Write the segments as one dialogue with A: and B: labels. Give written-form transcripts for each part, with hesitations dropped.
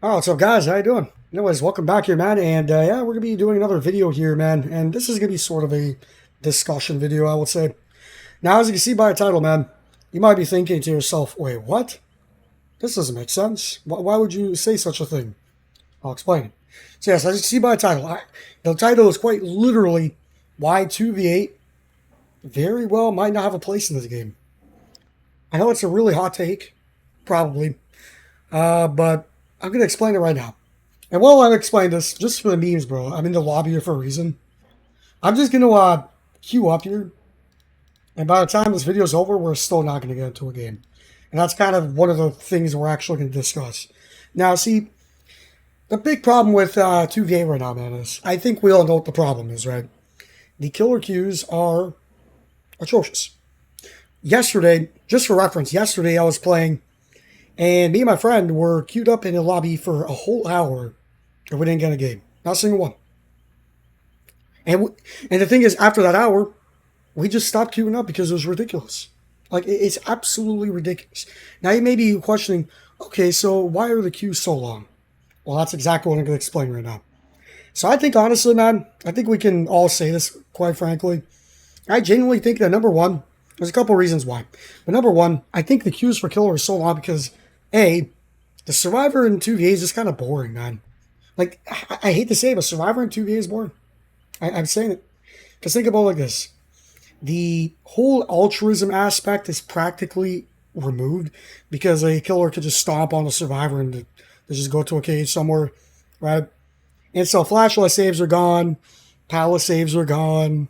A: Oh, what's up, guys? How you doing? Anyways, welcome back here, man. And yeah, we're gonna be doing another video here, man. And this is gonna be sort of a discussion video, I would say. Now, as you can see by the title, man, you might be thinking to yourself, "Wait, what? This doesn't make sense. Why would you say such a thing?" I'll explain it. So yes, as you can see by the title, the title is quite literally why 2v8 very well might not have a place in this game. I know it's a really hot take, probably, but I'm gonna explain it right now. And while I explain this, just for the memes, bro, I'm in the lobby here for a reason. I'm just going to queue up here. And by the time this video's over, we're still not going to get into a game. And that's kind of one of the things we're actually going to discuss. Now, see, the big problem with 2v8 right now, man, is I think we all know what the problem is, right? The killer queues are atrocious. Yesterday, just for reference, yesterday I was playing, and me and my friend were queued up in the lobby for a whole hour, and we didn't get a game. Not a single one. And the thing is, after that hour, we just stopped queuing up because it was ridiculous. Like, it's absolutely ridiculous. Now, you may be questioning, okay, so why are the queues so long? Well, that's exactly what I'm going to explain right now. So I think, honestly, man, I think we can all say this, quite frankly. I genuinely think that, number one, there's a couple reasons why. But number one, I think the queues for killer are so long because, A, the Survivor in 2v8 is just kind of boring, man. Like, I hate to say it, but Survivor in 2v8 is boring. I'm saying it. Because think about it like this. The whole altruism aspect is practically removed because a killer could just stomp on the survivor and they just go to a cage somewhere, right? And so flashlight saves are gone, pallet saves are gone,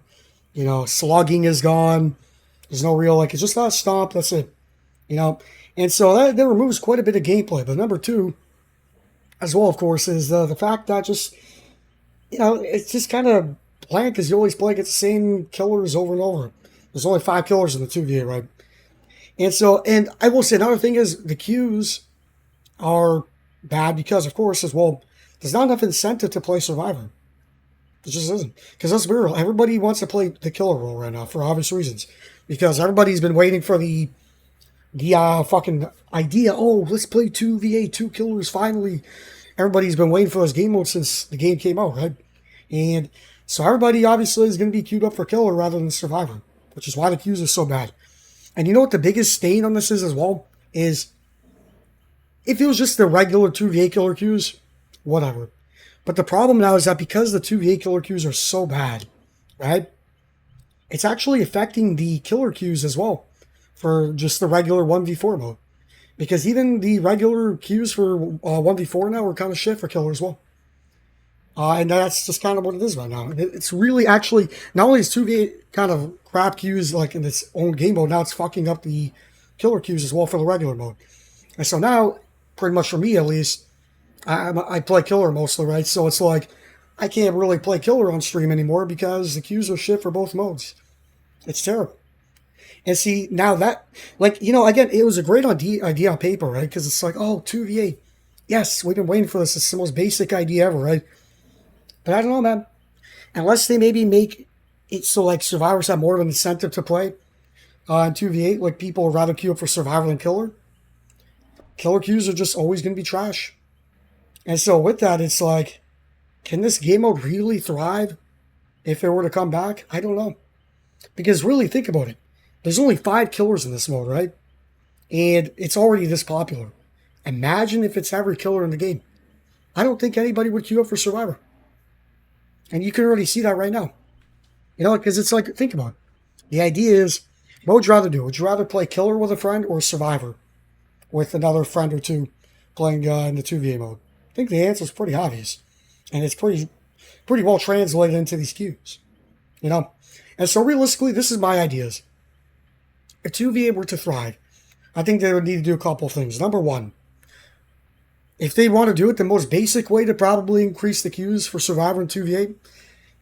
A: slugging is gone. There's no real, it's just not stomp, that's it. And so that removes quite a bit of gameplay. But number two, as well, of course, is the fact that just, it's just kind of blank because you always play against the same killers over and over. There's only 5 killers in the 2v8, right? And I will say another thing is the queues are bad because, of course, as well, there's not enough incentive to play Survivor. It just isn't. Because let's be real, everybody wants to play the killer role right now for obvious reasons. Because everybody's been waiting for the fucking idea, oh, let's play 2v8, 2 killers, finally. Everybody's been waiting for this game mode since the game came out, right? And so everybody obviously is going to be queued up for killer rather than survivor, which is why the queues are so bad. And you know what the biggest stain on this is as well? Is if it was just the regular 2v8 killer queues, whatever. But the problem now is that because the 2v8 killer queues are so bad, right? It's actually affecting the killer queues as well for just the regular 1v4 mode. Because even the regular queues for 1v4 now are kind of shit for killer as well. And that's just kind of what it is right now. It's really actually, not only is 2v8 kind of crap queues like in its own game mode, now it's fucking up the killer queues as well for the regular mode. And so now, pretty much for me at least, I play killer mostly, right? So it's like, I can't really play killer on stream anymore because the queues are shit for both modes. It's terrible. And see, now that, again, it was a great idea on paper, right? Because it's like, oh, 2v8. Yes, we've been waiting for this. It's the most basic idea ever, right? But I don't know, man. Unless they maybe make it so, survivors have more of an incentive to play in 2v8, people would rather queue up for survivor than killer. Killer queues are just always going to be trash. And so with that, it's like, can this game mode really thrive if it were to come back? I don't know. Because really, think about it. There's only 5 killers in this mode, right? And it's already this popular. Imagine if it's every killer in the game. I don't think anybody would queue up for Survivor. And you can already see that right now. Because it's like, think about it. The idea is, what would you rather do? Would you rather play killer with a friend or Survivor with another friend or two playing in the 2v8 mode? I think the answer is pretty obvious. And it's pretty well translated into these queues. And so realistically, this is my ideas. If 2v8 were to thrive, I think they would need to do a couple of things. Number one, if they want to do it, the most basic way to probably increase the queues for Survivor in 2v8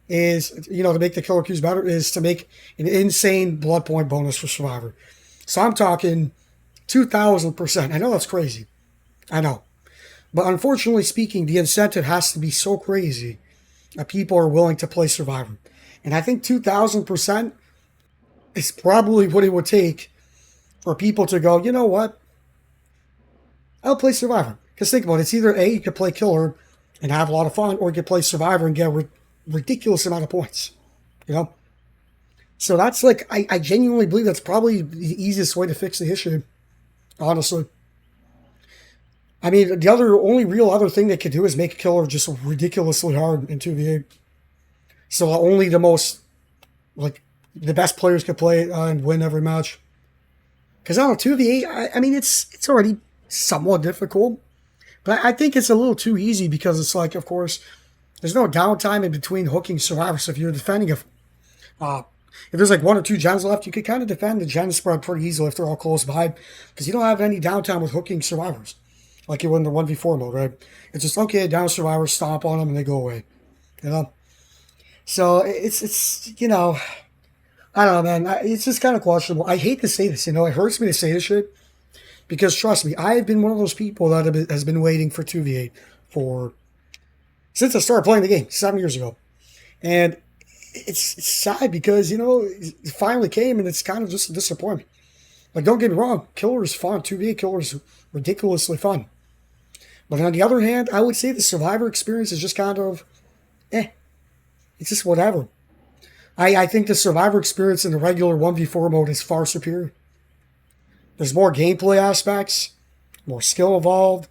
A: is, to make the killer queues better, is to make an insane blood point bonus for Survivor. So I'm talking 2,000%. I know that's crazy. I know. But unfortunately speaking, the incentive has to be so crazy that people are willing to play Survivor. And I think 2,000% is probably what it would take for people to go, you know what? I'll play Survivor. Because think about it, it's either A, you could play Killer and have a lot of fun, or you could play Survivor and get a ridiculous amount of points. You know? So that's like, I genuinely believe that's probably the easiest way to fix the issue, honestly. I mean, the only real other thing they could do is make Killer just ridiculously hard in 2v8. So only the most, like, the best players could play it and win every match. Because I don't know, 2v8, I mean, it's already somewhat difficult. But I think it's a little too easy because it's like, of course, there's no downtime in between hooking survivors. So if you're defending if there's like 1 or 2 gens left, you could kind of defend the gen spread pretty easily if they're all close by. Because you don't have any downtime with hooking survivors. Like you would in the 1v4 mode, right? It's just, okay, down survivors, stomp on them, and they go away. You know? So it's you know, I don't know, man. It's just kind of questionable. I hate to say this, you know, it hurts me to say this shit. Because trust me, I've been one of those people that has been waiting for 2v8 since I started playing the game 7 years ago. And it's sad because, you know, it finally came and it's kind of just a disappointment. Like, don't get me wrong, Killer is fun. 2v8 Killer is ridiculously fun. But on the other hand, I would say the Survivor experience is just kind of, it's just whatever. I think the Survivor experience in the regular 1v4 mode is far superior. There's more gameplay aspects, more skill involved,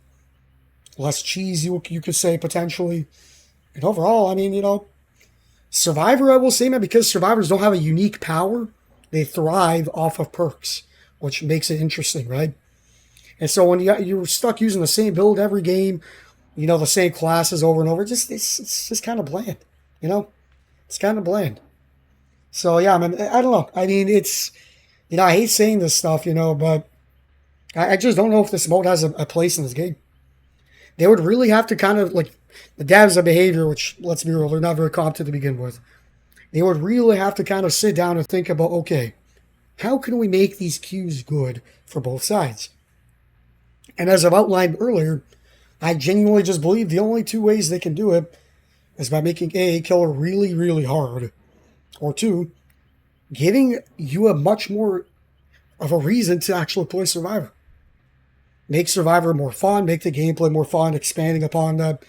A: less cheese, you could say, potentially. And overall, I mean, you know, Survivor, I will say, man, because Survivors don't have a unique power, they thrive off of perks, which makes it interesting, right? And so when you're stuck using the same build every game, you know, the same classes over and over, it's just kind of bland, you know? It's kind of bland. So, yeah, man, I don't know. I mean, it's, you know, I hate saying this stuff, you know, but I just don't know if this mode has a place in this game. They would really have to kind of, like, the devs of behavior, which, let's be real, they're not very competent to begin with. They would really have to kind of sit down and think about, okay, how can we make these queues good for both sides? And as I've outlined earlier, I genuinely just believe the only 2 ways they can do it is by making A, Killer really, really hard, or 2, giving you a much more of a reason to actually play Survivor. Make Survivor more fun, make the gameplay more fun, expanding upon that.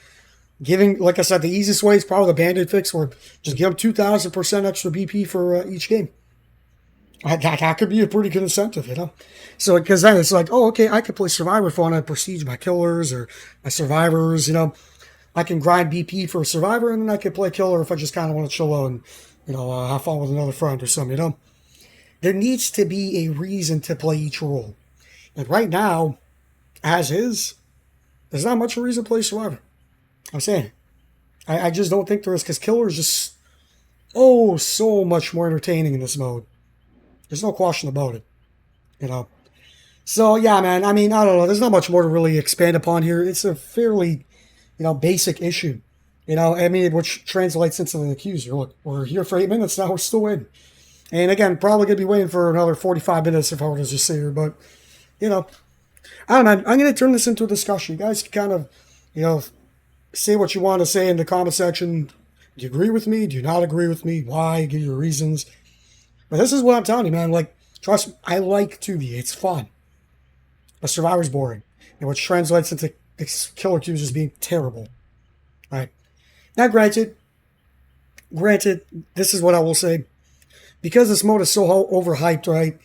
A: Giving, like I said, the easiest way is probably the Band-Aid fix, where just give them 2,000% extra BP for each game. That could be a pretty good incentive, you know? So, because then it's like, oh, okay, I could play Survivor fun and prestige my Killers or my Survivors, you know? I can grind BP for a Survivor, and then I can play Killer if I just kind of want to chill out and, you know, have fun with another friend or something, you know? There needs to be a reason to play each role. And right now, as is, there's not much of a reason to play Survivor. I'm saying. I just don't think there is, because Killer is just, so much more entertaining in this mode. There's no question about it. You know? So, yeah, man, I mean, I don't know. There's not much more to really expand upon here. It's a fairly, you know, basic issue. You know, I mean, which translates into the accuser. Look, we're here for 8 minutes now. We're still waiting. And again, probably going to be waiting for another 45 minutes if I were to just sit here. But, you know, I don't know, man. I'm going to turn this into a discussion. You guys can kind of, you know, say what you want to say in the comment section. Do you agree with me? Do you not agree with me? Why? Give your reasons. But this is what I'm telling you, man. Like, trust me, I like 2v. It's fun. But Survivor's boring. And which translates into Killer queues as being terrible. Right? Now, granted, this is what I will say. Because this mode is so overhyped, right?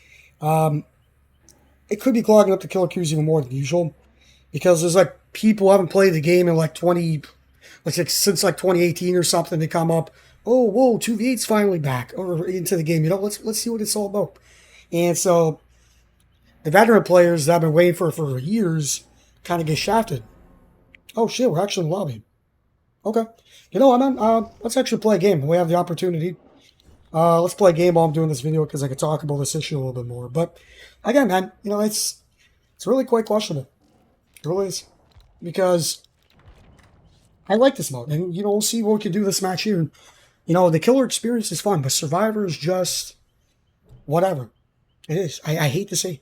A: It could be clogging up the Killer queues even more than usual. Because there's like people haven't played the game in like since like 2018 or something. They come up, oh, whoa, 2v8's finally back or into the game. You know, let's see what it's all about. And so the veteran players that have been waiting for years kind of get shafted. Oh shit, we're actually in the lobby. Okay, you know, let's actually play a game. We have the opportunity. Let's play a game while I'm doing this video because I could talk about this issue a little bit more. But again, man, you know, it's really quite questionable. It really is. Because I like this mode. And, you know, we'll see what we can do this match here. You know, the Killer experience is fun, but Survivor is just whatever. It is. I hate to say.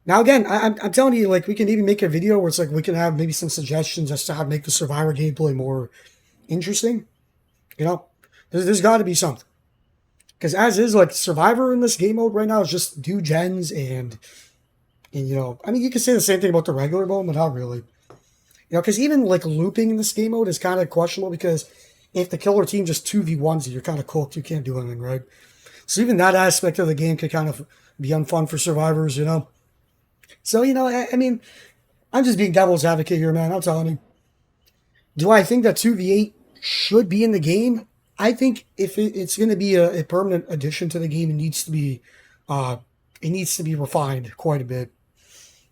A: Now, again, I'm telling you, like, we can even make a video where it's like we can have maybe some suggestions as to how to make the Survivor gameplay more interesting. You know, there's got to be something. Because as is, like, Survivor in this game mode right now is just do gens and you know, I mean, you can say the same thing about the regular mode, but not really. You know, because even like looping in this game mode is kind of questionable because if the killer team just 2v1s you, you're kind of cooked. You can't do anything, right? So even that aspect of the game could kind of be unfun for survivors, you know? So, you know, I mean, I'm just being devil's advocate here, man. I'm telling you. Do I think that 2v8 should be in the game? I think if it's going to be a permanent addition to the game, uh, it needs to be refined quite a bit.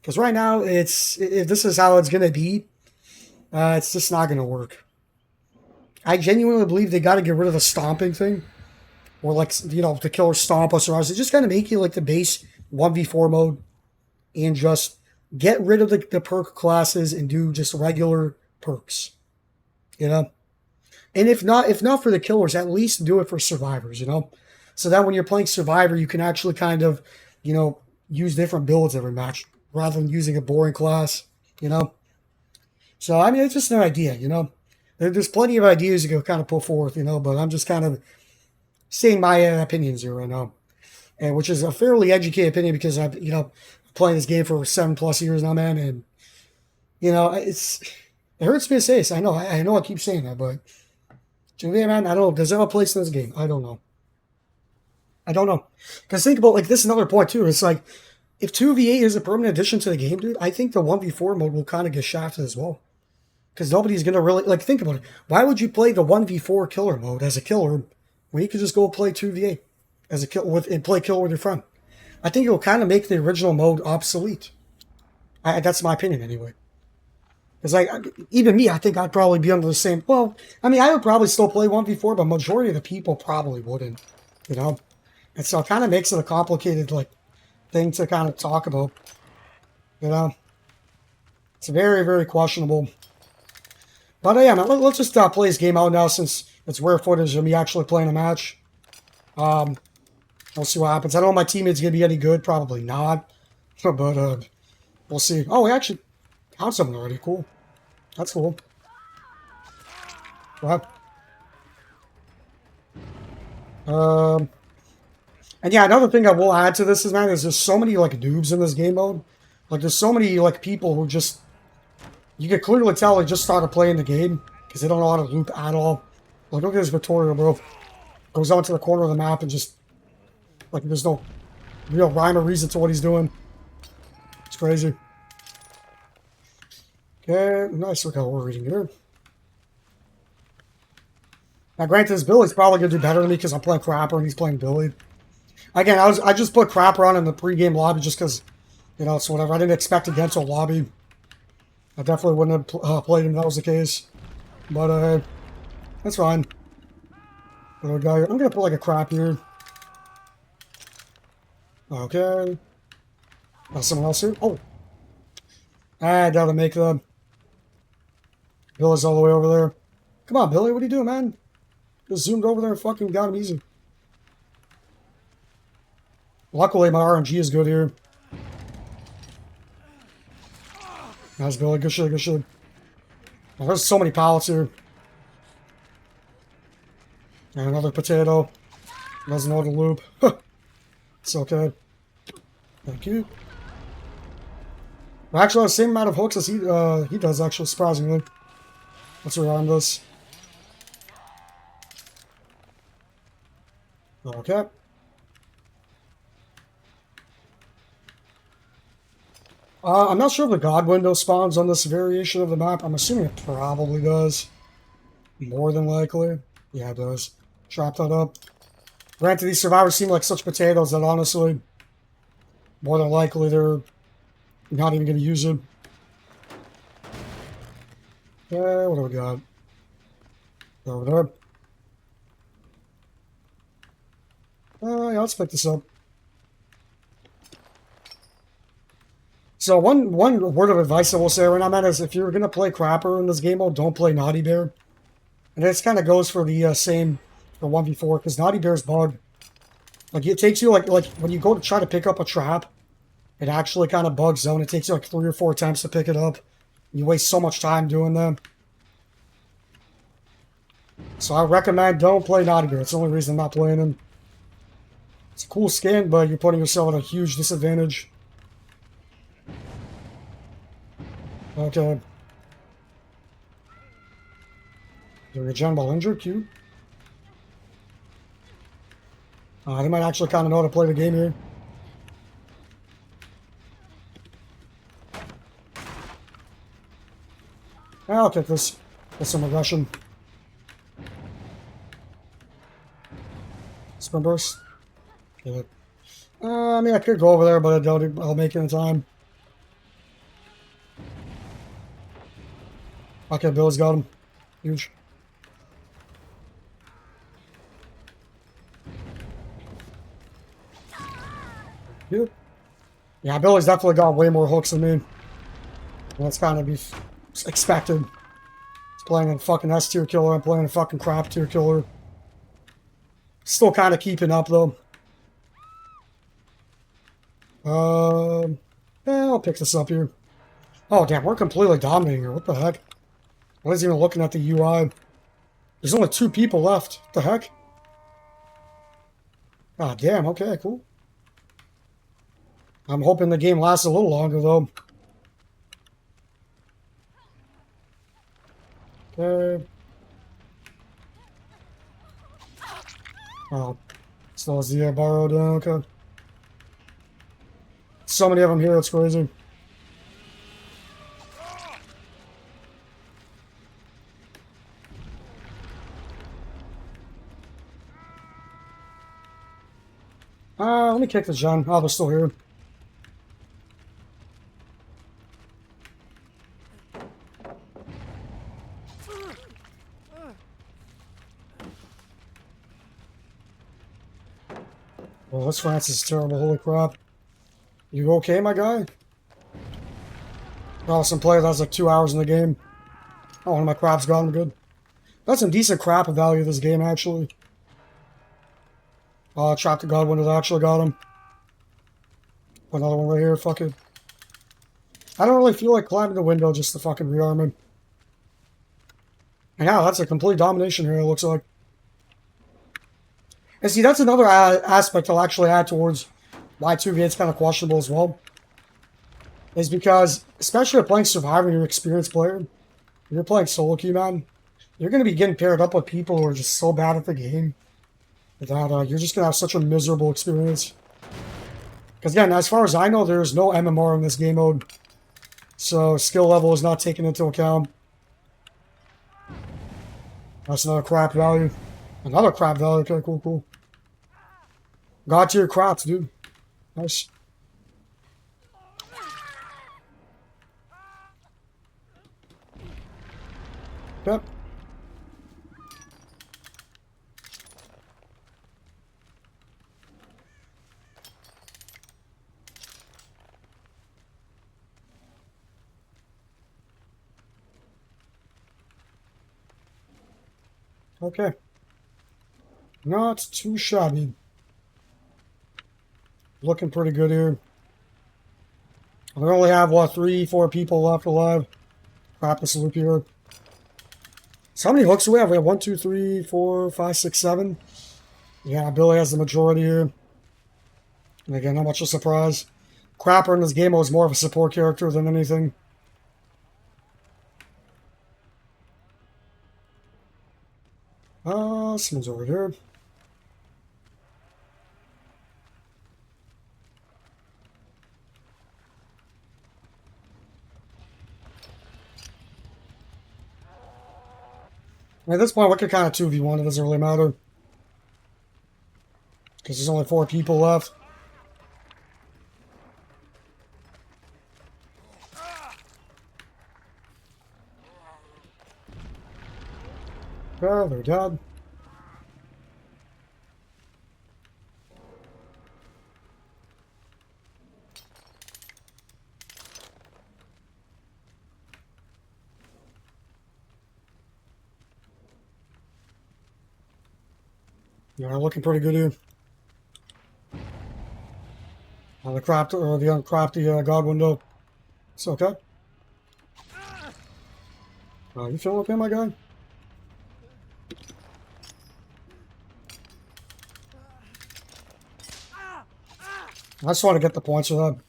A: Because right now, if this is how it's going to be, it's just not going to work. I genuinely believe they got to get rid of the stomping thing, or like you know the killer stomp us or else. It just kind of make you like the base 1v4 mode, and just get rid of the perk classes and do just regular perks. You know, and if not for the killers, at least do it for survivors. You know, so that when you're playing survivor, you can actually kind of you know use different builds every match rather than using a boring class. You know, so I mean it's just an idea. You know, there's plenty of ideas you can kind of put forth. You know, but I'm just kind of saying my opinions here right now, and which is a fairly educated opinion because I've you know playing this game for 7+ years now, man, and you know it hurts me to say this. I know I keep saying that, but man, I don't know. Does it have a place in this game? I don't know. I don't know. Because think about like this is another point too. It's like if 2v8 is a permanent addition to the game, dude, I think the 1v4 mode will kind of get shafted as well. Because nobody's gonna really like think about it. Why would you play the 1v4 killer mode as a killer when you could just go play 2v8 as a kill with and play killer with your friend? I think it will kind of make the original mode obsolete. That's my opinion anyway. Because like even me, I think I'd probably be under the same. Well, I mean, I would probably still play 1v4, but majority of the people probably wouldn't. You know, and so it kind of makes it a complicated like thing to kind of talk about. You know, it's very very questionable. But yeah, man, let's just play this game out now since it's rare footage of me actually playing a match. We'll see what happens. I don't know if my teammate's going to be any good. Probably not. But we'll see. Oh, we actually found something already. Cool. That's cool. Wow. And yeah, another thing I will add to this is, man, there's just so many, like, noobs in this game mode. Like, there's so many, like, people who just... You can clearly tell they just started playing the game because they don't know how to loop at all. Like, look at this Victoria, bro. Goes out to the corner of the map and just... Like, there's no real rhyme or reason to what he's doing. It's crazy. Okay, nice. Look how we're reading here. Now, granted, this Billy's probably going to do better than me because I'm playing Crapper and he's playing Billy. Again, I just put Crapper on in the pregame lobby just because, you know, it's whatever. I didn't expect against a lobby. I definitely wouldn't have played him if that was the case. But, that's fine. I'm going to put, like, a crap here. Okay. Got someone else here? Oh. I gotta make them. Billy's all the way over there. Come on, Billy, what are you doing, man? Just zoomed over there and fucking got him easy. Luckily, my RNG is good here. Nice, Billy. Good shit, good shit. Oh, there's so many pallets here. And another potato. Doesn't know the loop. It's okay. Thank you. I actually have the same amount of hooks as he does, actually, surprisingly. Let's rearm this. Okay. I'm not sure if the God window spawns on this variation of the map. I'm assuming it probably does. More than likely. Yeah, it does. Chop that up. Granted, these survivors seem like such potatoes that honestly, more than likely they're not even going to use it. Okay, what do we got? Over there. Yeah, let's pick this up. So one word of advice I will say right now, man, is if you're going to play Crapper in this game mode, don't play Naughty Bear. And this kind of goes for the same for 1v4, because Naughty Bear's bug. Like, it takes you, like when you go to try to pick up a trap, it actually kind of bugs out. It takes you like 3 or 4 attempts to pick it up. You waste so much time doing them. So I recommend don't play Naughty Bear. It's the only reason I'm not playing him. It's a cool skin, but you're putting yourself at a huge disadvantage. Okay. Doing a Gen while injured, cute. They might actually kind of know how to play the game here. I'll take this with some aggression. Spin burst. Get it. I mean, I could go over there, but I doubt I'll make it in time. Okay, Bill's got him. Huge. Yeah, Billy's definitely got way more hooks than me. That's kind of be expected. He's playing a fucking S tier killer. I'm playing a fucking crap tier killer. Still kind of keeping up though. Yeah, I'll pick this up here. Oh damn, we're completely dominating here. What the heck? I wasn't even looking at the UI. There's only 2 people left. What the heck? Ah damn. Okay, cool. I'm hoping the game lasts a little longer though. Okay. Oh, still has the borrowed. Okay. So many of them here, it's crazy. Let me kick the Gen. Oh, they're still here. Oh, this Francis is terrible. Holy crap. You okay, my guy? Oh, some player that has like 2 hours in the game. Oh, one of my craps got him good. That's some decent crap value this game, actually. Trap the God window actually got him. Put another one right here, fuck it. I don't really feel like climbing the window just to fucking rearm him. And yeah, that's a complete domination here, it looks like. And see, that's another aspect I'll actually add towards why 2v8's kind of questionable as well. Is because, especially if playing Survivor and you're an experienced player, you're playing solo queue, man, you're going to be getting paired up with people who are just so bad at the game that you're just going to have such a miserable experience. Because again, as far as I know, there's no MMR in this game mode. So skill level is not taken into account. That's another crap value. Another crap value. Okay, cool, cool. God tier craps, dude. Nice. Yep. Okay. Not too shabby. Looking pretty good here. We only have, what, 3-4 people left alive. Crap, this loop here. So how many hooks do we have? We have 1, 2, 3, 4, 5, 6, 7. Yeah, Billy has the majority here. And again, not much of a surprise. Crapper in this game was more of a support character than anything. Someone's over here. At this point, we could kind of 2v1, it doesn't really matter. Because there's only 4 people left. Oh, they're dead. Yeah, looking pretty good here. The craft or the uncrafty God window. It's okay. You feeling okay, my guy? I just want to get the points for that.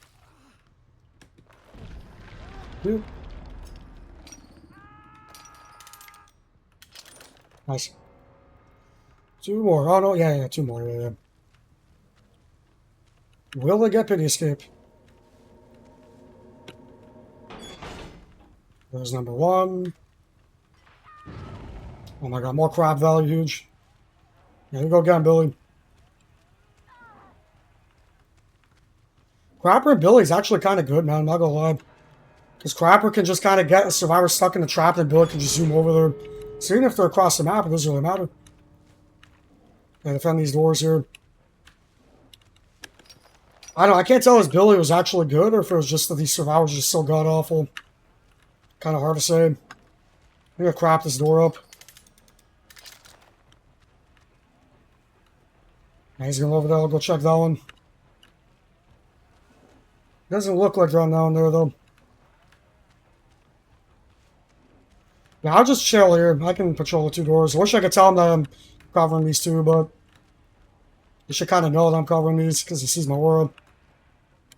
A: Dude. Nice. 2 more. Oh, no. Yeah, 2 more. Yeah. Will they get pity escape? There's number 1. Oh my god, more crab value, huge. There you go again, Billy. Crapper and Billy's actually kind of good, man. I'm not gonna lie. Because Crapper can just kind of get a survivor stuck in the trap, and Billy can just zoom over there. So even if they're across the map, it doesn't really matter. And defend these doors here. I don't know, I can't tell if Billy was actually good or if it was just that these survivors are just so god-awful. Kind of hard to say. I'm gonna crap this door up. Now he's going over there. I'll go check that one. Doesn't look like they're down there, though. Yeah, I'll just chill here. I can patrol the 2 doors. I wish I could tell him that I'm covering these 2, but you should kind of know that I'm covering these because he sees my aura.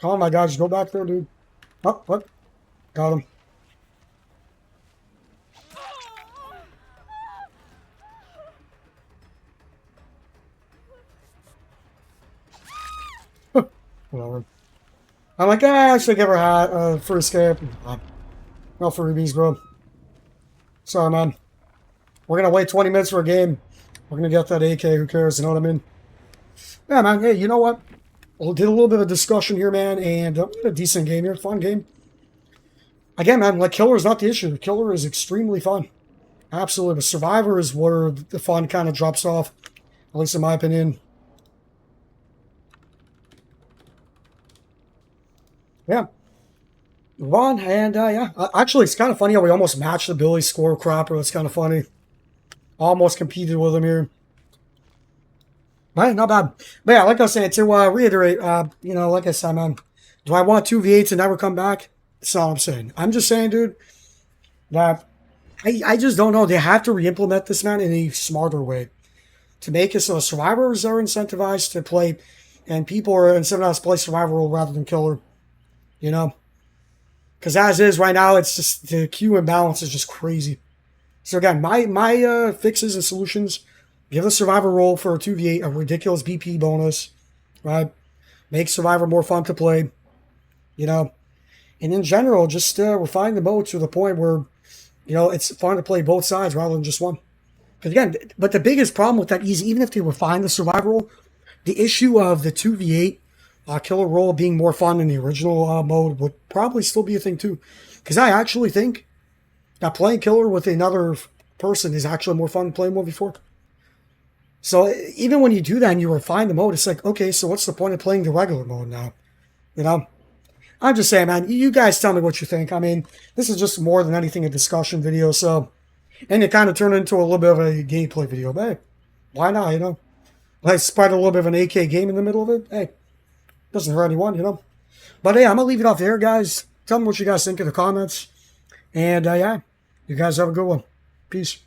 A: Come on, my guy. Just go back there, dude. Oh, what? Got him. Whatever. I'm like, I should give her a free escape. No freebies, bro. Sorry, man. We're going to wait 20 minutes for a game. We're going to get that AK. Who cares? You know what I mean? Yeah, man. Hey, you know what? We did a little bit of a discussion here, man, and a decent game here. Fun game. Again, man, like, Killer is not the issue. The Killer is extremely fun. Absolutely. The Survivor is where the fun kind of drops off, at least in my opinion. Yeah. Move on, and yeah. Actually, it's kind of funny how we almost matched the Billy score Crapper. That's kind of funny. Almost competed with him here. Right, not bad. But yeah, like I was saying, to reiterate, you know, like I said, man, do I want 2v8 to never come back? That's all I'm saying. I'm just saying, dude, that I just don't know. They have to re-implement this, man, in a smarter way. To make it so survivors are incentivized to play, and people are incentivized to play survivor role rather than killer. You know? Because as is right now, it's just the queue imbalance is just crazy. So again, my fixes and solutions: give the survivor role for a 2v8 a ridiculous BP bonus, right? Make survivor more fun to play, you know. And in general, just refine the mode to the point where, you know, it's fun to play both sides rather than just one. Because again, but the biggest problem with that is even if they refine the survivor role, the issue of the 2v8 killer role being more fun than the original mode would probably still be a thing too. Because I actually think that playing killer with another person is actually more fun than playing 1v4. So even when you do that and you refine the mode, it's like, okay, so what's the point of playing the regular mode now? You know? I'm just saying, man, you guys tell me what you think. I mean, this is just more than anything a discussion video, so... And it kind of turned into a little bit of a gameplay video, but hey, why not, you know? Let's spread a little bit of an AK game in the middle of it. Hey, doesn't hurt anyone, you know? But hey, I'm going to leave it off there, guys. Tell me what you guys think in the comments. And yeah, you guys have a good one. Peace.